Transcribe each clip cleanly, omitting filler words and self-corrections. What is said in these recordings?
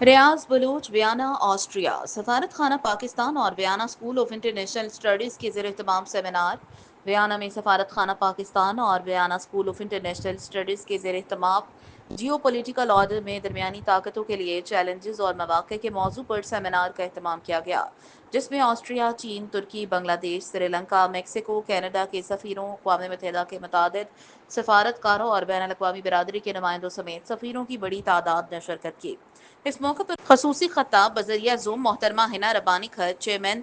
ریاض Baloch Vienna Austria سفارت خانہ پاکستان اور Vienna school of international studies کے زیر اہتمام سیمینار ویانا میں سفارت خانہ پاکستان اور Vienna school of international studies کے زیر اہتمام جیو پولیٹیکل آرڈر میں درمیانی طاقتوں کے لیے چیلنجز اور مواقع کے موضوع پر سیمینار کا اہتمام کیا گیا، جس میں آسٹریا، چین، ترکی، بنگلہ دیش، سری لنکا، میکسیکو، کینیڈا کے سفیروں، اقوام متحدہ کے متعدد سفارتکاروں اور بین الاقوامی برادری کے نمائندوں سمیت سفیروں کی بڑی تعداد نے شرکت کی۔ اس موقع پر خصوصی خطاب بذریعہ زوم محترمہ ہنا ربانی کھر، چیئرمین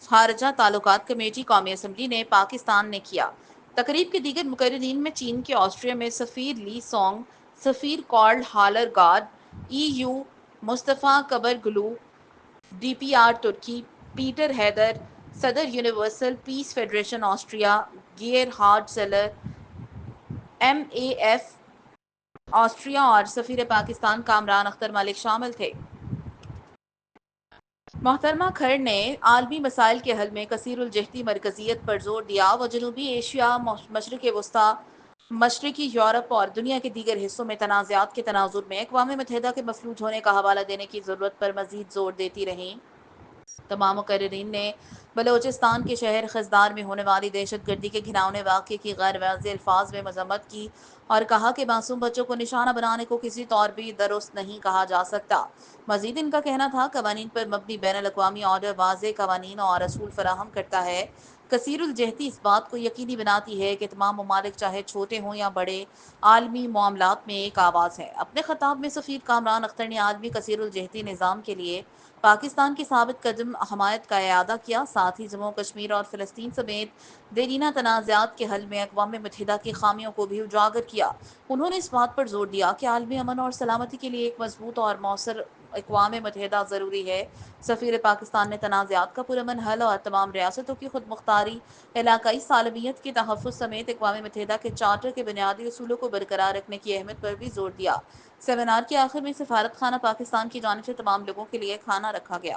خارجہ تعلقات کمیٹی قومی اسمبلی نے پاکستان نے کیا۔ تقریب کے دیگر مقررین میں چین کے آسٹریا میں سفیر لی سونگ، سفیر Karl Hallergard, E U Mustafa Kibaroglu, D P R ترکی پیٹر ہیدر، صدر Universal Peace Federation Austria Gerhard Zeiler, M A F Austria اور سفیر پاکستان کامران اختر ملک شامل تھے۔ محترمہ کھر نے عالمی مسائل کے حل میں کثیر الجہتی مرکزیت پر زور دیا و جنوبی ایشیا، مشرق وسطیٰ، مشرقی یورپ اور دنیا کے دیگر حصوں میں تنازعات کے تناظر میں اقوام متحدہ کے مفلوج ہونے کا حوالہ دینے کی ضرورت پر مزید زور دیتی رہیں۔ تمام مقررین نے بلوچستان کے شہر خضدار میں ہونے والی دہشت گردی کے گھناؤنے واقعے کی غیر واضح الفاظ میں مذمت کی اور کہا کہ معصوم بچوں کو نشانہ بنانے کو کسی طور بھی درست نہیں کہا جا سکتا۔ مزید ان کا کہنا تھا، قوانین پر مبنی بین الاقوامی آرڈر واضح قوانین اور اصول فراہم کرتا ہے۔ کثیر الجہتی اس بات کو یقینی بناتی ہے کہ تمام ممالک چاہے چھوٹے ہوں یا بڑے، عالمی معاملات میں ایک آواز ہے۔ اپنے خطاب میں سفیر کامران اختر نے عالمی کثیر الجہتی نظام کے لیے پاکستان کی ثابت قدم حمایت کا اعادہ کیا، ساتھ ہی جموں کشمیر اور فلسطین سمیت دیرینہ تنازعات کے حل میں اقوام متحدہ کی خامیوں کو بھی اجاگر کیا۔ انہوں نے اس بات پر زور دیا کہ عالمی امن اور سلامتی کے لیے ایک مضبوط اور مؤثر اقوام متحدہ ضروری ہے۔ سفیر پاکستان نے تنازعات کا پرامن حل اور تمام ریاستوں کی خود مختاری، علاقائی سالمیت کے تحفظ سمیت اقوام متحدہ کے چارٹر کے بنیادی اصولوں کو برقرار رکھنے کی اہمیت پر بھی زور دیا۔ سیمینار کے آخر میں سفارت خانہ پاکستان کی جانب سے تمام لوگوں کے لیے کھانا رکھا گیا۔